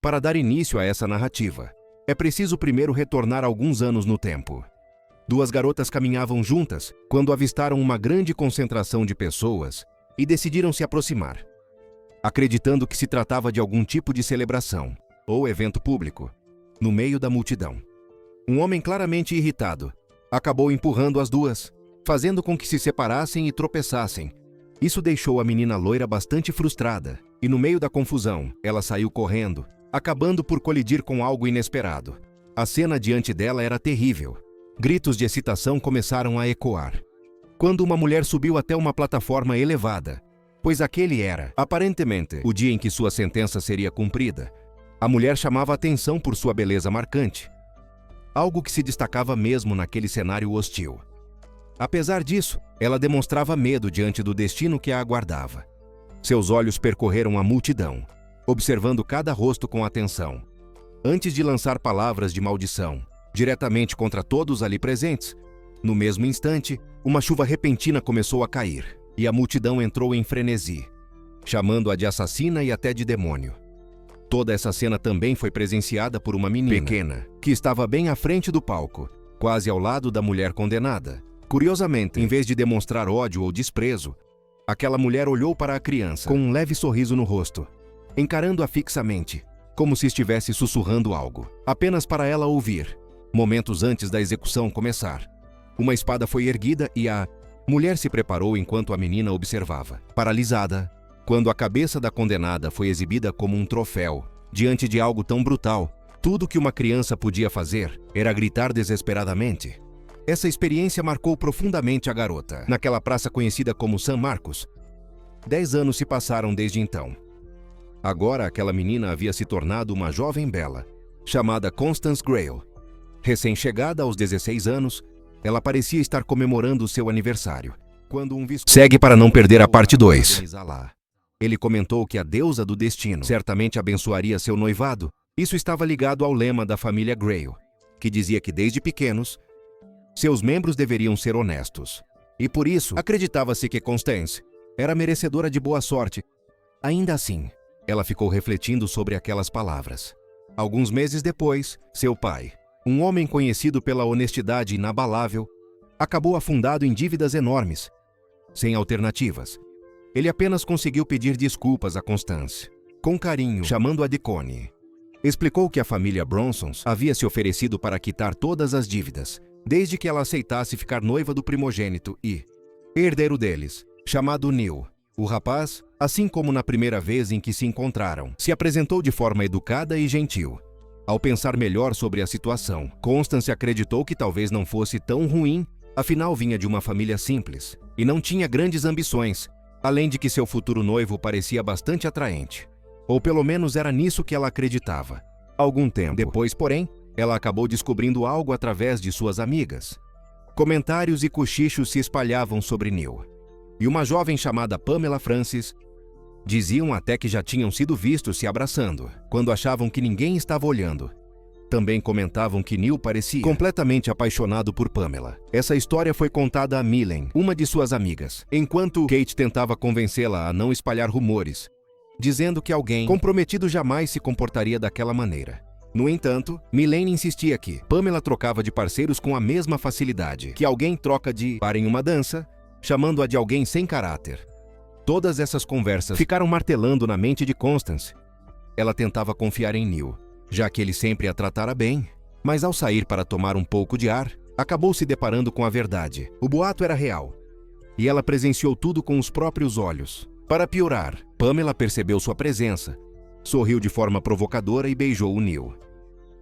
Para dar início a essa narrativa, é preciso primeiro retornar alguns anos no tempo. Duas garotas caminhavam juntas quando avistaram uma grande concentração de pessoas e decidiram se aproximar, acreditando que se tratava de algum tipo de celebração ou evento público. No meio da multidão, um homem claramente irritado acabou empurrando as duas, fazendo com que se separassem e tropeçassem. Isso deixou a menina loira bastante frustrada, e no meio da confusão, ela saiu correndo, acabando por colidir com algo inesperado. A cena diante dela era terrível. Gritos de excitação começaram a ecoar, quando uma mulher subiu até uma plataforma elevada, pois aquele era, aparentemente, o dia em que sua sentença seria cumprida. A mulher chamava atenção por sua beleza marcante, algo que se destacava mesmo naquele cenário hostil. Apesar disso, ela demonstrava medo diante do destino que a aguardava. Seus olhos percorreram a multidão, observando cada rosto com atenção. Antes de lançar palavras de maldição diretamente contra todos ali presentes, no mesmo instante, uma chuva repentina começou a cair, e a multidão entrou em frenesi, chamando-a de assassina e até de demônio. Toda essa cena também foi presenciada por uma menina pequena, que estava bem à frente do palco, quase ao lado da mulher condenada. Curiosamente, em vez de demonstrar ódio ou desprezo, aquela mulher olhou para a criança com um leve sorriso no rosto, encarando-a fixamente, como se estivesse sussurrando algo, apenas para ela ouvir. Momentos antes da execução começar, uma espada foi erguida e a mulher se preparou enquanto a menina observava, paralisada, quando a cabeça da condenada foi exibida como um troféu. Diante de algo tão brutal, tudo que uma criança podia fazer era gritar desesperadamente. Essa experiência marcou profundamente a garota. Naquela praça conhecida como San Marcos, 10 anos se passaram desde então. Agora aquela menina havia se tornado uma jovem bela, chamada Constance Grayle. Recém-chegada aos 16 anos, ela parecia estar comemorando seu aniversário, quando um visconde... Segue para não perder a parte 2. Ele comentou que a deusa do destino certamente abençoaria seu noivado. Isso estava ligado ao lema da família Grayle, que dizia que desde pequenos, seus membros deveriam ser honestos. E por isso, acreditava-se que Constance era merecedora de boa sorte. Ainda assim, ela ficou refletindo sobre aquelas palavras. Alguns meses depois, seu pai, um homem conhecido pela honestidade inabalável, acabou afundado em dívidas enormes, sem alternativas. Ele apenas conseguiu pedir desculpas a Constance, com carinho, chamando-a de Connie. Explicou que a família Bronsons havia se oferecido para quitar todas as dívidas, desde que ela aceitasse ficar noiva do primogênito e herdeiro deles, chamado Neil. O rapaz, assim como na primeira vez em que se encontraram, se apresentou de forma educada e gentil. Ao pensar melhor sobre a situação, Constance acreditou que talvez não fosse tão ruim, afinal vinha de uma família simples e não tinha grandes ambições, além de que seu futuro noivo parecia bastante atraente. Ou pelo menos era nisso que ela acreditava. Algum tempo depois, porém, ela acabou descobrindo algo através de suas amigas. Comentários e cochichos se espalhavam sobre Neil. E uma jovem chamada Pamela Francis diziam até que já tinham sido vistos se abraçando, quando achavam que ninguém estava olhando. Também comentavam que Neil parecia completamente apaixonado por Pamela. Essa história foi contada a Millen, uma de suas amigas, enquanto Kate tentava convencê-la a não espalhar rumores, dizendo que alguém comprometido jamais se comportaria daquela maneira. No entanto, Millen insistia que Pamela trocava de parceiros com a mesma facilidade que alguém troca de par em uma dança, chamando-a de alguém sem caráter. Todas essas conversas ficaram martelando na mente de Constance. Ela tentava confiar em Neil, já que ele sempre a tratara bem, mas ao sair para tomar um pouco de ar, acabou se deparando com a verdade. O boato era real, e ela presenciou tudo com os próprios olhos. Para piorar, Pamela percebeu sua presença, sorriu de forma provocadora e beijou o Neil.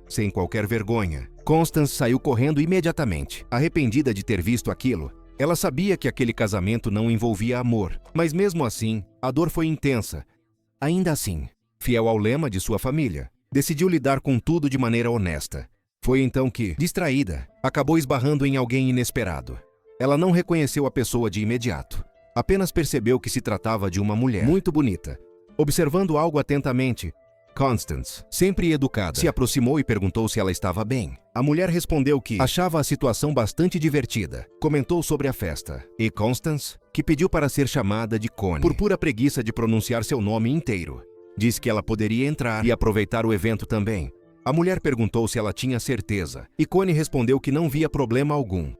Sem qualquer vergonha, Constance saiu correndo imediatamente, arrependida de ter visto aquilo. Ela sabia que aquele casamento não envolvia amor, mas mesmo assim, a dor foi intensa. Ainda assim, fiel ao lema de sua família, decidiu lidar com tudo de maneira honesta. Foi então que, distraída, acabou esbarrando em alguém inesperado. Ela não reconheceu a pessoa de imediato. Apenas percebeu que se tratava de uma mulher muito bonita. Observando algo atentamente, Constance, sempre educada, se aproximou e perguntou se ela estava bem. A mulher respondeu que achava a situação bastante divertida. Comentou sobre a festa. E Constance, que pediu para ser chamada de Connie, por pura preguiça de pronunciar seu nome inteiro. Disse que ela poderia entrar e aproveitar o evento também. A mulher perguntou se ela tinha certeza, e Connie respondeu que não via problema algum.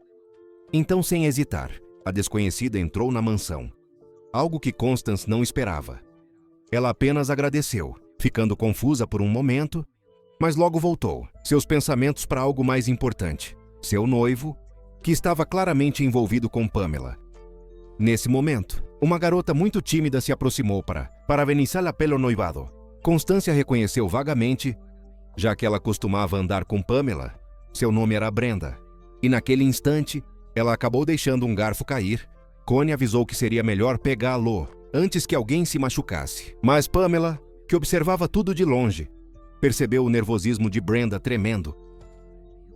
Então, sem hesitar, a desconhecida entrou na mansão. Algo que Constance não esperava. Ela apenas agradeceu, ficando confusa por um momento, mas logo voltou, seus pensamentos para algo mais importante. Seu noivo, que estava claramente envolvido com Pamela. Nesse momento, uma garota muito tímida se aproximou para parabenizá-la pelo noivado. Constância reconheceu vagamente, já que ela costumava andar com Pamela. Seu nome era Brenda. E naquele instante, ela acabou deixando um garfo cair. Connie avisou que seria melhor pegá-lo antes que alguém se machucasse. Mas Pamela, que observava tudo de longe, percebeu o nervosismo de Brenda tremendo.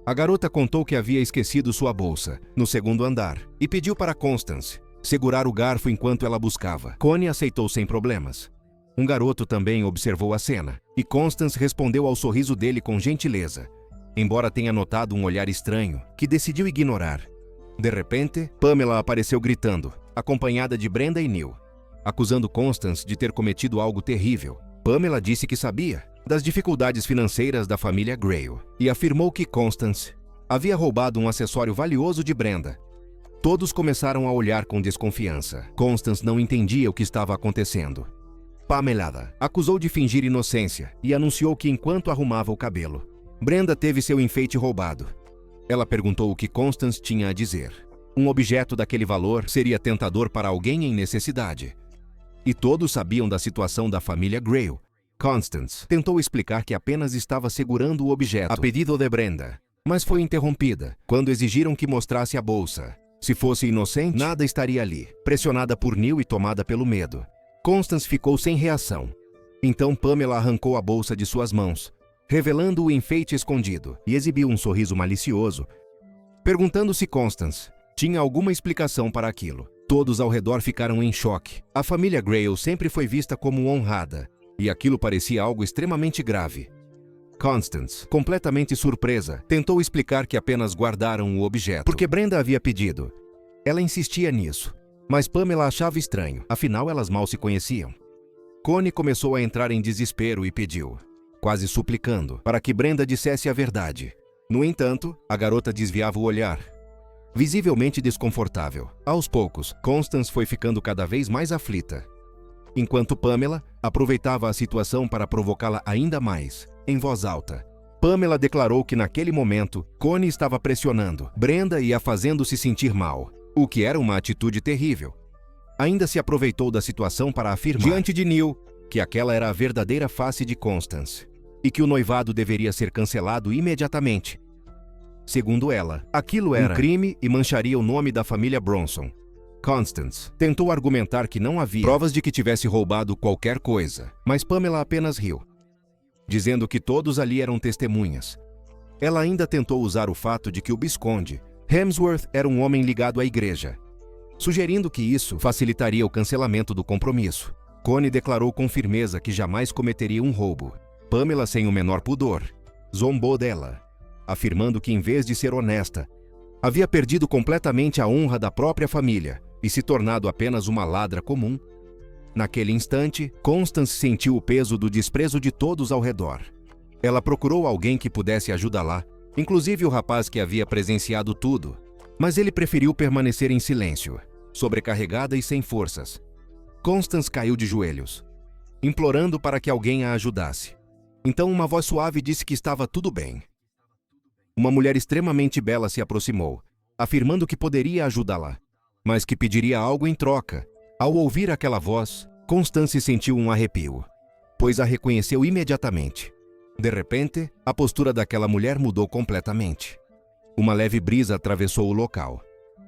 A garota contou que havia esquecido sua bolsa no segundo andar e pediu para Constance segurar o garfo enquanto ela buscava. Connie aceitou sem problemas. Um garoto também observou a cena e Constance respondeu ao sorriso dele com gentileza, embora tenha notado um olhar estranho que decidiu ignorar. De repente, Pamela apareceu gritando, acompanhada de Brenda e Neil, acusando Constance de ter cometido algo terrível. Pamela disse que sabia das dificuldades financeiras da família Grayle e afirmou que Constance havia roubado um acessório valioso de Brenda. Todos começaram a olhar com desconfiança. Constance não entendia o que estava acontecendo. Pamela acusou de fingir inocência e anunciou que enquanto arrumava o cabelo, Brenda teve seu enfeite roubado. Ela perguntou o que Constance tinha a dizer. Um objeto daquele valor seria tentador para alguém em necessidade. E todos sabiam da situação da família Grayle. Constance tentou explicar que apenas estava segurando o objeto a pedido de Brenda, mas foi interrompida quando exigiram que mostrasse a bolsa. Se fosse inocente, nada estaria ali. Pressionada por Neil e tomada pelo medo, Constance ficou sem reação. Então Pamela arrancou a bolsa de suas mãos, revelando o enfeite escondido, e exibiu um sorriso malicioso, perguntando se Constance tinha alguma explicação para aquilo. Todos ao redor ficaram em choque. A família Grayle sempre foi vista como honrada, e aquilo parecia algo extremamente grave. Constance, completamente surpresa, tentou explicar que apenas guardaram o objeto porque Brenda havia pedido. Ela insistia nisso, mas Pamela achava estranho, afinal elas mal se conheciam. Connie começou a entrar em desespero e pediu, quase suplicando, para que Brenda dissesse a verdade. No entanto, a garota desviava o olhar, visivelmente desconfortável. Aos poucos, Constance foi ficando cada vez mais aflita, enquanto Pamela aproveitava a situação para provocá-la ainda mais. Em voz alta, Pamela declarou que naquele momento, Connie estava pressionando Brenda e a fazendo se sentir mal, o que era uma atitude terrível. Ainda se aproveitou da situação para afirmar diante de Neil que aquela era a verdadeira face de Constance e que o noivado deveria ser cancelado imediatamente. Segundo ela, aquilo era um crime e mancharia o nome da família Bronson. Constance tentou argumentar que não havia provas de que tivesse roubado qualquer coisa, mas Pamela apenas riu, dizendo que todos ali eram testemunhas. Ela ainda tentou usar o fato de que o visconde Hemsworth era um homem ligado à igreja, sugerindo que isso facilitaria o cancelamento do compromisso. Connie declarou com firmeza que jamais cometeria um roubo. Pamela, sem o menor pudor, zombou dela, afirmando que em vez de ser honesta, havia perdido completamente a honra da própria família e se tornado apenas uma ladra comum. Naquele instante, Constance sentiu o peso do desprezo de todos ao redor. Ela procurou alguém que pudesse ajudá-la, inclusive o rapaz que havia presenciado tudo, mas ele preferiu permanecer em silêncio, sobrecarregada e sem forças. Constance caiu de joelhos, implorando para que alguém a ajudasse. Então uma voz suave disse que estava tudo bem. Uma mulher extremamente bela se aproximou, afirmando que poderia ajudá-la, mas que pediria algo em troca. Ao ouvir aquela voz, Constance sentiu um arrepio, pois a reconheceu imediatamente. De repente, a postura daquela mulher mudou completamente. Uma leve brisa atravessou o local,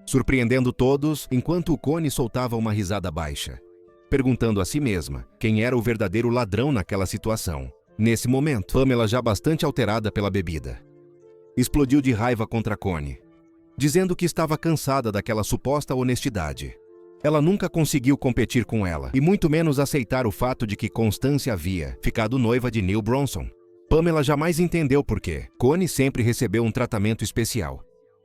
surpreendendo todos enquanto Connie soltava uma risada baixa, perguntando a si mesma quem era o verdadeiro ladrão naquela situação. Nesse momento, Pamela, já bastante alterada pela bebida, explodiu de raiva contra Connie, dizendo que estava cansada daquela suposta honestidade. Ela nunca conseguiu competir com ela, e muito menos aceitar o fato de que Constance havia ficado noiva de Neil Bronson. Pamela jamais entendeu por quê Connie sempre recebeu um tratamento especial,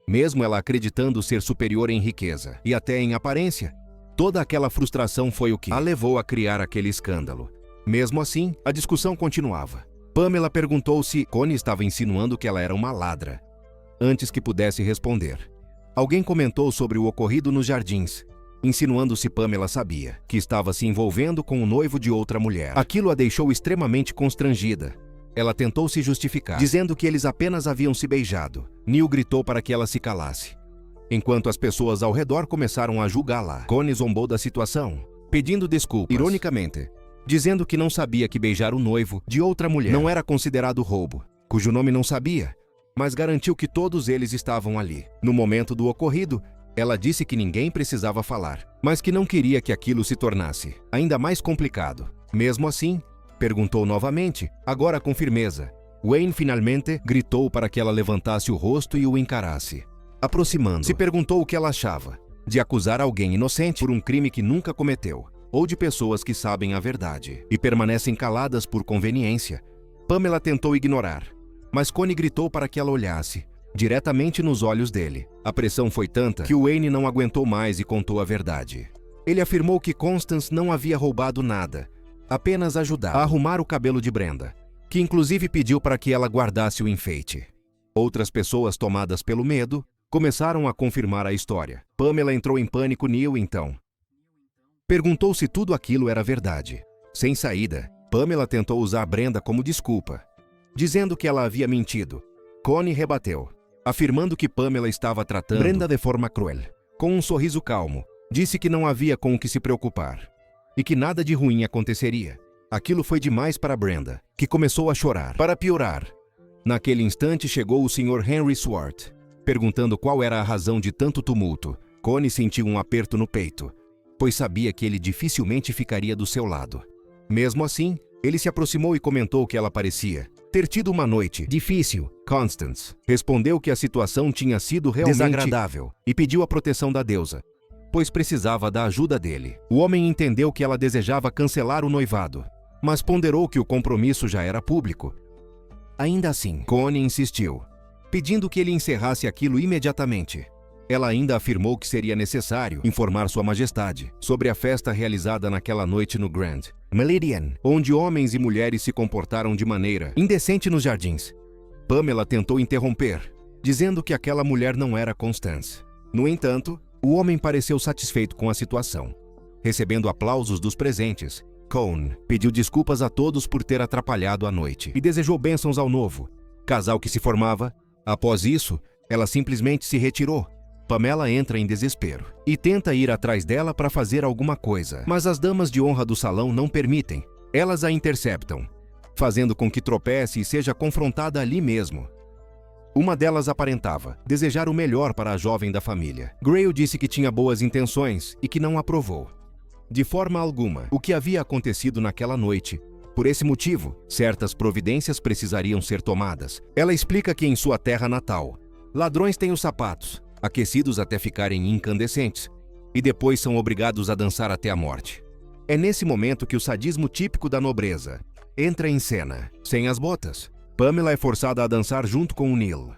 mesmo ela acreditando ser superior em riqueza e até em aparência. Toda aquela frustração foi o que a levou a criar aquele escândalo. Mesmo assim, a discussão continuava. Pamela perguntou se Connie estava insinuando que ela era uma ladra, antes que pudesse responder. Alguém comentou sobre o ocorrido nos jardins, insinuando se Pamela sabia que estava se envolvendo com o noivo de outra mulher. Aquilo a deixou extremamente constrangida. Ela tentou se justificar, dizendo que eles apenas haviam se beijado. Neil gritou para que ela se calasse, enquanto as pessoas ao redor começaram a julgá-la. Connie zombou da situação, pedindo desculpas, ironicamente, dizendo que não sabia que beijar o noivo de outra mulher não era considerado roubo, cujo nome não sabia, mas garantiu que todos eles estavam ali. No momento do ocorrido, ela disse que ninguém precisava falar, mas que não queria que aquilo se tornasse ainda mais complicado. Mesmo assim, perguntou novamente, agora com firmeza. Wayne finalmente gritou para que ela levantasse o rosto e o encarasse. Aproximando-se, perguntou o que ela achava de acusar alguém inocente por um crime que nunca cometeu, ou de pessoas que sabem a verdade e permanecem caladas por conveniência. Pamela tentou ignorar, mas Connie gritou para que ela olhasse diretamente nos olhos dele. A pressão foi tanta que Wayne não aguentou mais e contou a verdade. Ele afirmou que Constance não havia roubado nada, apenas ajudado a arrumar o cabelo de Brenda, que inclusive pediu para que ela guardasse o enfeite. Outras pessoas, tomadas pelo medo, começaram a confirmar a história. Pamela entrou em pânico. Neil, então, perguntou se tudo aquilo era verdade. Sem saída, Pamela tentou usar Brenda como desculpa, dizendo que ela havia mentido. Connie rebateu, afirmando que Pamela estava tratando Brenda de forma cruel. Com um sorriso calmo, disse que não havia com o que se preocupar e que nada de ruim aconteceria. Aquilo foi demais para Brenda, que começou a chorar. Para piorar, naquele instante chegou o Sr. Henry Swart, perguntando qual era a razão de tanto tumulto. Connie sentiu um aperto no peito, pois sabia que ele dificilmente ficaria do seu lado. Mesmo assim, ele se aproximou e comentou que ela parecia ter tido uma noite difícil. Constance respondeu que a situação tinha sido realmente desagradável e pediu a proteção da deusa, pois precisava da ajuda dele. O homem entendeu que ela desejava cancelar o noivado, mas ponderou que o compromisso já era público. Ainda assim, Connie insistiu, pedindo que ele encerrasse aquilo imediatamente. Ela ainda afirmou que seria necessário informar Sua Majestade sobre a festa realizada naquela noite no Grand Meridian, onde homens e mulheres se comportaram de maneira indecente nos jardins. Pamela tentou interromper, dizendo que aquela mulher não era Constance. No entanto, o homem pareceu satisfeito com a situação. Recebendo aplausos dos presentes, Cone pediu desculpas a todos por ter atrapalhado a noite e desejou bênçãos ao novo casal que se formava. Após isso, ela simplesmente se retirou. Pamela entra em desespero e tenta ir atrás dela para fazer alguma coisa, mas as damas de honra do salão não permitem. Elas a interceptam, fazendo com que tropece e seja confrontada ali mesmo. Uma delas aparentava desejar o melhor para a jovem da família. Grayle disse que tinha boas intenções e que não aprovou de forma alguma o que havia acontecido naquela noite. Por esse motivo, certas providências precisariam ser tomadas. Ela explica que em sua terra natal, ladrões têm os sapatos aquecidos até ficarem incandescentes e depois são obrigados a dançar até a morte. É nesse momento que o sadismo típico da nobreza entra em cena. Sem as botas, Pamela é forçada a dançar junto com o Neil.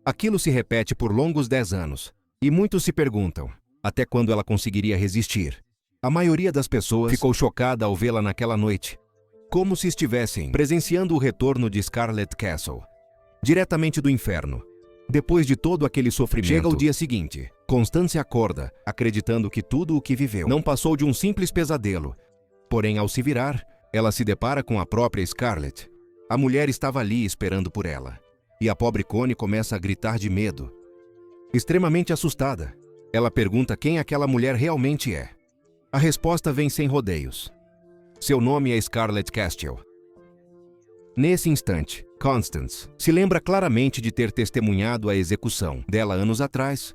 Aquilo se repete por longos 10 anos, e muitos se perguntam até quando ela conseguiria resistir. A maioria das pessoas ficou chocada ao vê-la naquela noite, como se estivessem presenciando o retorno de Scarlet Castle, diretamente do inferno. Depois de todo aquele sofrimento, chega o dia seguinte. Constance acorda, acreditando que tudo o que viveu não passou de um simples pesadelo. Porém, ao se virar, ela se depara com a própria Scarlet. A mulher estava ali esperando por ela, e a pobre Connie começa a gritar de medo. Extremamente assustada, ela pergunta quem aquela mulher realmente é. A resposta vem sem rodeios. Seu nome é Scarlet Castiel. Nesse instante, Constance se lembra claramente de ter testemunhado a execução dela anos atrás.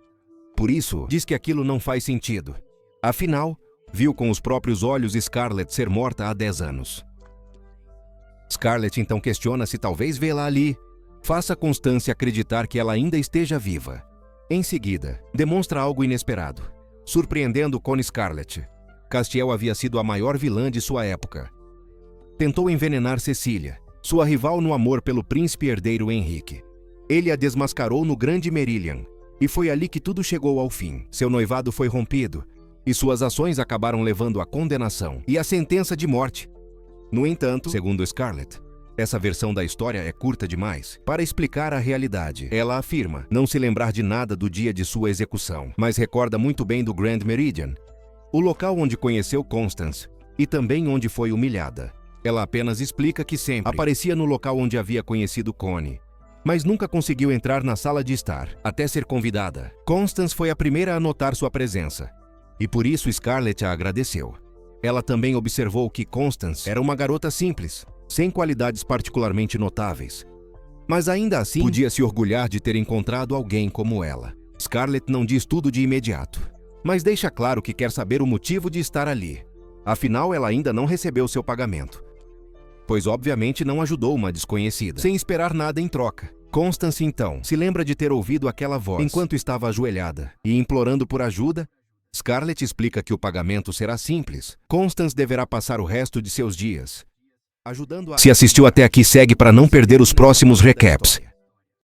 Por isso, diz que aquilo não faz sentido. Afinal, viu com os próprios olhos Scarlet ser morta há 10 anos. Scarlet então questiona se talvez vê-la ali faça Constance acreditar que ela ainda esteja viva. Em seguida, demonstra algo inesperado, surpreendendo Connie. Scarlet Castiel havia sido a maior vilã de sua época. Tentou envenenar Cecília, sua rival no amor pelo príncipe herdeiro Henrique. Ele a desmascarou no Grande Meridian, e foi ali que tudo chegou ao fim. Seu noivado foi rompido, e suas ações acabaram levando à condenação e à sentença de morte. No entanto, segundo Scarlett, essa versão da história é curta demais para explicar a realidade. Ela afirma não se lembrar de nada do dia de sua execução, mas recorda muito bem do Grand Meridian, o local onde conheceu Constance e também onde foi humilhada. Ela apenas explica que sempre aparecia no local onde havia conhecido Connie, mas nunca conseguiu entrar na sala de estar, até ser convidada. Constance foi a primeira a notar sua presença, e por isso Scarlett a agradeceu. Ela também observou que Constance era uma garota simples, sem qualidades particularmente notáveis, mas ainda assim podia se orgulhar de ter encontrado alguém como ela. Scarlett não diz tudo de imediato, mas deixa claro que quer saber o motivo de estar ali. Afinal, ela ainda não recebeu seu pagamento, pois obviamente não ajudou uma desconhecida, sem esperar nada em troca. Constance então se lembra de ter ouvido aquela voz enquanto estava ajoelhada e implorando por ajuda. Scarlett explica que o pagamento será simples. Constance deverá passar o resto de seus dias ajudando a... Se assistiu até aqui, segue para não perder os próximos recaps.